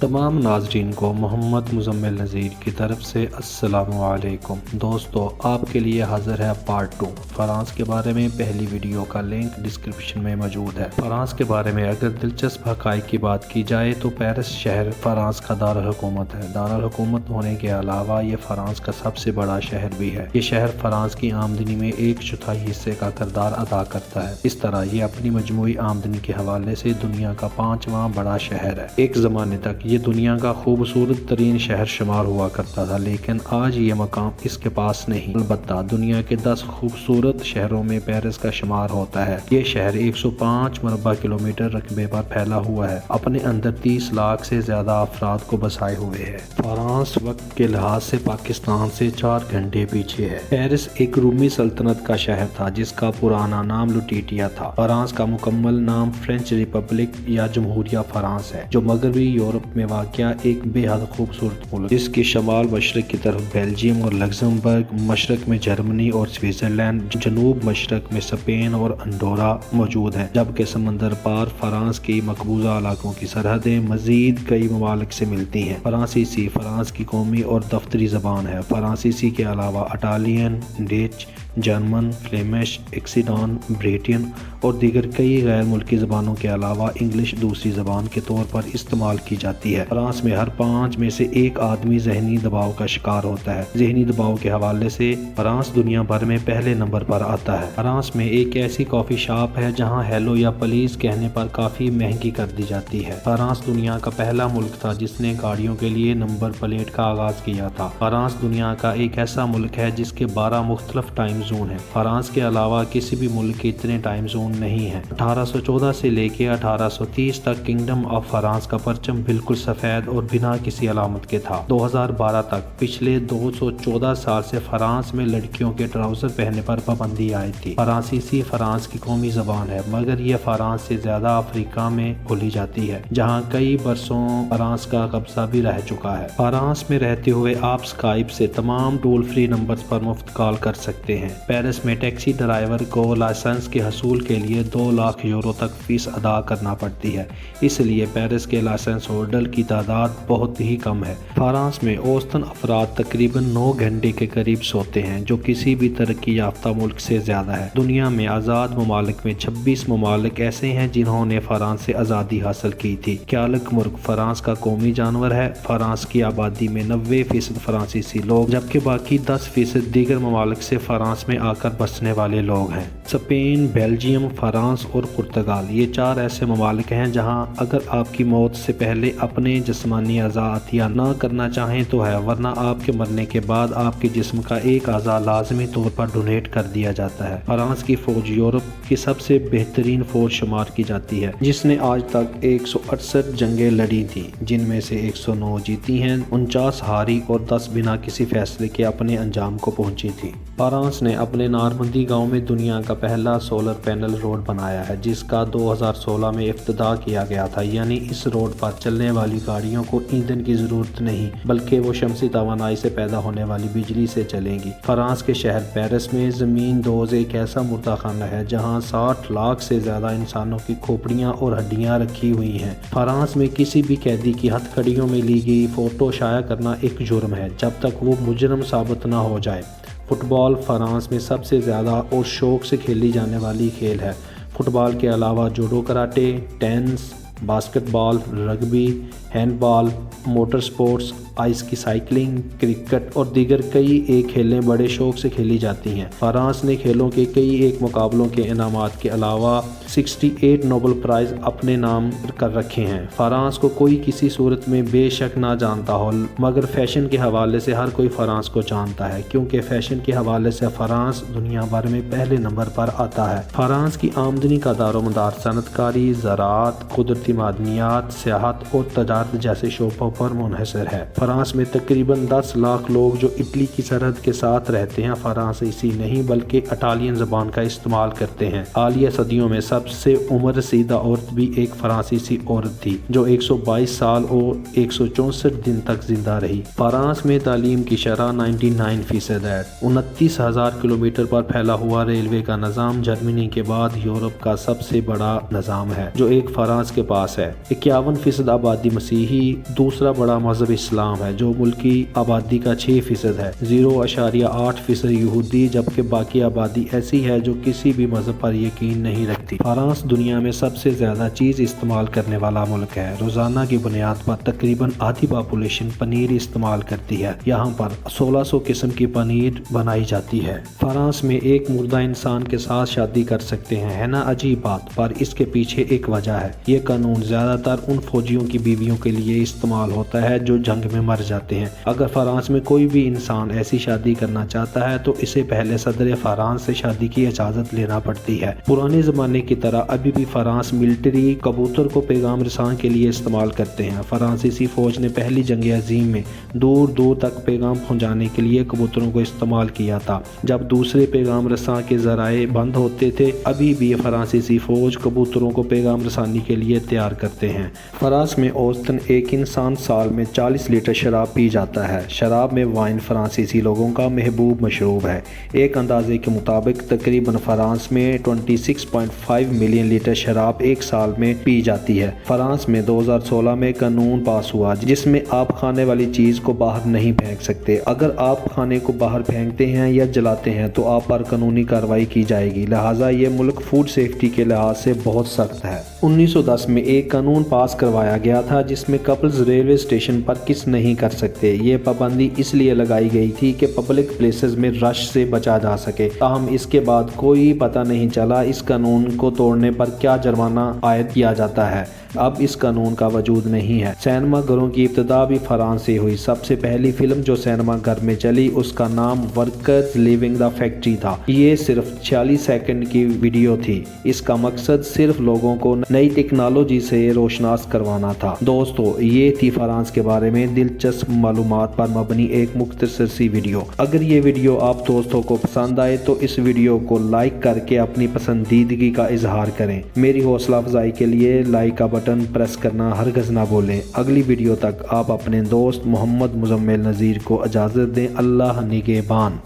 تمام ناظرین کو محمد مزمل نذیر کی طرف سے السلام علیکم۔ دوستو، آپ کے لیے حاضر ہے پارٹ 2 فرانس کے بارے میں۔ پہلی ویڈیو کا لنک ڈسکرپشن میں موجود ہے۔ فرانس کے بارے میں اگر دلچسپ حقائق کی بات کی جائے تو پیرس شہر فرانس کا دارالحکومت ہے۔ دارالحکومت ہونے کے علاوہ یہ فرانس کا سب سے بڑا شہر بھی ہے۔ یہ شہر فرانس کی آمدنی میں 1/4 حصے کا کردار ادا کرتا ہے۔ اس طرح یہ اپنی مجموعی آمدنی کے حوالے سے دنیا کا 5واں بڑا شہر ہے۔ ایک زمانے تک یہ دنیا کا خوبصورت ترین شہر شمار ہوا کرتا تھا، لیکن آج یہ مقام اس کے پاس نہیں۔ البتہ دنیا کے 10 خوبصورت شہروں میں پیرس کا شمار ہوتا ہے۔ یہ شہر 105 مربع کلومیٹر رقبے پر پھیلا ہوا ہے، اپنے اندر 30 لاکھ سے زیادہ افراد کو بسائے ہوئے ہے۔ فرانس وقت کے لحاظ سے پاکستان سے 4 گھنٹے پیچھے ہے۔ پیرس ایک رومی سلطنت کا شہر تھا جس کا پرانا نام لوٹیٹیا تھا۔ فرانس کا مکمل نام فرینچ ریپبلک یا جمہوریہ فرانس ہے، جو مغربی یورپ میں واقع ایک بے حد خوبصورت ملک، جس کی شمال مشرق کی طرف بیلجیم اور لگزمبرگ، مشرق میں جرمنی اور سوئٹزرلینڈ، جنوب مشرق میں اسپین اور انڈورا موجود ہیں، جبکہ سمندر پار فرانس کی مقبوضہ علاقوں کی سرحدیں مزید کئی ممالک سے ملتی ہیں۔ فرانسیسی فرانس کی قومی اور دفتری زبان ہے۔ فرانسیسی کے علاوہ اٹالین، ڈچ، جرمن، فلیمش، ایکسیڈان، بریٹن اور دیگر کئی غیر ملکی زبانوں کے علاوہ انگلش دوسری زبان کے طور پر استعمال کی جاتی ہے۔ فرانس میں ہر 5 میں سے 1 آدمی ذہنی دباؤ کا شکار ہوتا ہے۔ ذہنی دباؤ کے حوالے سے فرانس دنیا بھر میں پہلے نمبر پر آتا ہے۔ فرانس میں ایک ایسی کافی شاپ ہے جہاں ہیلو یا پلیز کہنے پر کافی مہنگی کر دی جاتی ہے۔ فرانس دنیا کا پہلا ملک تھا جس نے گاڑیوں کے لیے نمبر پلیٹ کا آغاز کیا تھا۔ فرانس دنیا کا ایک ایسا ملک ہے جس کے 12 مختلف ٹائم زون ہیں۔ فرانس کے علاوہ کسی بھی ملک کے اتنے ٹائم زون نہیں ہیں۔ 1814 سے لے کے 1830 تک کنگڈم آف فرانس کا پرچم بالکل سفید اور بنا کسی علامت کے تھا۔ 2012 تک پچھلے 214 سال سے فرانس میں لڑکیوں کے ٹراؤزر پہننے پر پابندی آئی تھی۔ فرانسیسی فرانس کی قومی زبان ہے، مگر یہ فرانس سے زیادہ افریقہ میں بولی جاتی ہے، جہاں کئی برسوں فرانس کا قبضہ بھی رہ چکا ہے۔ فرانس میں رہتے ہوئے آپ اسکائپ سے تمام ٹول فری نمبرز پر مفت کال کر سکتے ہیں۔ پیرس میں ٹیکسی ڈرائیور کو لائسنس کے حصول کے لیے 2 لاکھ یورو تک فیس ادا کرنا پڑتی ہے، اس لیے پیرس کے لائسنس ہولڈر کی تعداد بہت ہی کم ہے۔ فرانس میں اوسطاً افراد تقریباً 9 گھنٹے کے قریب سوتے ہیں، جو کسی بھی ترقی یافتہ ملک سے زیادہ ہے۔ دنیا میں آزاد ممالک میں 26 ممالک ایسے ہیں جنہوں نے فرانس سے آزادی حاصل کی تھی۔ کیالک مرغ فرانس کا قومی جانور ہے۔ فرانس کی آبادی میں 90% فرانسیسی لوگ، جبکہ باقی 10% دیگر ممالک سے فرانس میں آ کر بسنے والے لوگ ہیں۔ اسپین، بیلجیم، فرانس اور پرتگال یہ 4 ایسے ممالک ہیں جہاں اگر آپ کی موت سے پہلے اپنے جسمانی اعضاء عطیہ نہ کرنا چاہیں تو ہے، ورنہ آپ کے مرنے کے بعد آپ کے جسم کا ایک اعضاء لازمی طور پر ڈونیٹ کر دیا جاتا ہے۔ فرانس کی فوج یورپ کی سب سے بہترین فوج شمار کی جاتی ہے، جس نے آج تک 168 جنگیں لڑی تھیں، جن میں سے 109 جیتی ہیں، 49 ہاری اور 10 بنا کسی فیصلے کے اپنے انجام کو پہنچی تھی۔ فرانس نے اپنے نارمندی گاؤں میں دنیا کا پہلا سولر پینل روڈ بنایا ہے، جس کا 2016 میں افتتاح کیا گیا تھا، یعنی اس روڈ پر چلنے والی گاڑیوں کو ایندھن کی ضرورت نہیں، بلکہ وہ شمسی توانائی سے پیدا ہونے والی بجلی سے چلیں گی۔ فرانس کے شہر پیرس میں زمین دوز ایک ایسا مردہ خانہ ہے جہاں 60 لاکھ سے زیادہ انسانوں کی کھوپڑیاں اور ہڈیاں رکھی ہوئی ہیں۔ فرانس میں کسی بھی قیدی کی ہتھ کڑیوں میں لی گئی فوٹو شائع کرنا ایک جرم ہے، جب تک وہ مجرم ثابت نہ ہو جائے۔ فٹ بال فرانس میں سب سے زیادہ اور شوق سے کھیلی جانے والی کھیل ہے۔ فٹ بال کے علاوہ جوڈو، کراٹے، ٹینس، باسکٹ بال، رگبی، ہینڈ بال، موٹر سپورٹس، آئس کی سائیکلنگ، کرکٹ اور دیگر کئی ایک کھیلیں بڑے شوق سے کھیلی جاتی ہیں۔ فرانس نے کھیلوں کے کئی ایک مقابلوں کے انعامات کے علاوہ 68 نوبل پرائز اپنے نام کر رکھے ہیں۔ فرانس کو کوئی کسی صورت میں بے شک نہ جانتا ہو، مگر فیشن کے حوالے سے ہر کوئی فرانس کو جانتا ہے، کیونکہ فیشن کے حوالے سے فرانس دنیا بھر میں پہلے نمبر پر آتا ہے۔ فرانس کی آمدنی کا دار و مدار صنعت کاری، زراعت، قدرتی معدنیات، سیاحت اور تجارت جیسے شعبوں پر منحصر ہے۔ فرانس میں تقریباً 10 لاکھ لوگ جو اٹلی کی سرحد کے ساتھ رہتے ہیں فرانسیسی نہیں بلکہ اٹالین زبان کا استعمال کرتے ہیں۔ حالیہ صدیوں میں سب سے عمر رسیدہ عورت بھی ایک فرانسیسی عورت تھی جو 122 سال اور 164 دن تک زندہ رہی۔ فرانس میں تعلیم کی شرح 99% ہے۔ 29,000 کلومیٹر پر پھیلا ہوا ریلوے کا نظام جرمنی کے بعد یورپ کا سب سے بڑا نظام ہے جو ایک فرانس کے پاس ہے۔ 51% آبادی مسیحی، دوسرا بڑا مذہب اسلام ہے جو ملکی آبادی کا 6% ہے۔ 0.8% یہودی جبکہ باقی آبادی ایسی ہے جو کسی بھی مذہب پر یقین نہیں رکھتی۔ فرانس دنیا میں سب سے زیادہ چیز استعمال کرنے والا ملک ہے۔ روزانہ کی بنیاد پر تقریباً آدھی پاپولیشن پنیر استعمال کرتی ہے۔ یہاں پر 1600 قسم کی پنیر بنائی جاتی ہے۔ فرانس میں ایک مردہ انسان کے ساتھ شادی کر سکتے ہیں، ہے نا عجیب بات، پر اس کے پیچھے ایک وجہ ہے۔ یہ قانون زیادہ تر ان فوجیوں کی بیویوں کے لیے استعمال ہوتا ہے جو جنگ میں مر جاتے ہیں۔ اگر فرانس میں کوئی بھی انسان ایسی شادی کرنا چاہتا ہے تو اسے پہلے صدر فرانس سے شادی کی اجازت لینا پڑتی ہے۔ پرانے زمانے کی طرح ابھی بھی فرانس ملٹری کبوتر کو پیغام رساں کے لیے استعمال کرتے ہیں۔ فرانسیسی فوج نے پہلی جنگ عظیم میں دور دور تک پیغام پہنچانے کے لیے کبوتروں کو استعمال کیا تھا جب دوسرے پیغام رساں کے ذرائع بند ہوتے تھے۔ ابھی بھی فرانسیسی فوج کبوتروں کو پیغام رسانی کے لیے تیار کرتے ہیں۔ فرانس میں اوسطاً ایک انسان سال میں 40 لیٹر شراب پی جاتا ہے۔ شراب میں وائن فرانسیسی لوگوں کا محبوب مشروب ہے۔ ایک اندازے کے مطابق تقریباً فرانس میں 26.5 ملین لیٹر شراب ایک سال میں پی جاتی ہے۔ فرانس میں 2016 میں قانون پاس ہوا جس میں آپ کھانے والی چیز کو باہر نہیں پھینک سکتے۔ اگر آپ کھانے کو باہر پھینکتے ہیں یا جلاتے ہیں تو آپ پر قانونی کارروائی کی جائے گی، لہٰذا یہ ملک فوڈ سیفٹی کے لحاظ سے بہت سخت ہے۔ 1910 میں ایک قانون پاس کروایا گیا تھا جس میں کپلز ریلوے اسٹیشن پر کس نہیں کر سکتے۔ یہ پابندی اس لیے لگائی گئی تھی کہ پبلک پلیسز میں رش سے بچا جا سکے، تاہم اس کے بعد کوئی پتہ نہیں چلا اس قانون کو توڑنے پر کیا جرمانہ عائد کیا جاتا ہے۔ اب اس قانون کا وجود نہیں ہے۔ سینما گھروں کی ابتدا بھی فرانس سے ہوئی۔ سب سے پہلی فلم جو سینما گھر میں چلی اس کا نام ورکرز لیونگ دا فیکٹری تھا۔ یہ صرف 46 سیکنڈ کی ویڈیو تھی۔ اس کا مقصد صرف لوگوں کو نئی ٹیکنالوجی سے روشناس کروانا تھا۔ دوستو، یہ تھی فرانس کے بارے میں دلچسپ معلومات پر مبنی ایک مختصر سی ویڈیو۔ اگر یہ ویڈیو آپ دوستوں کو پسند آئے تو اس ویڈیو کو لائک کر کے اپنی پسندیدگی کا اظہار کریں۔ میری حوصلہ افزائی کے لیے لائک کا بٹن پریس کرنا ہرگز نہ بھولیں۔ اگلی ویڈیو تک آپ اپنے دوست محمد مزمل نذیر کو اجازت دیں۔ اللہ نگہبان۔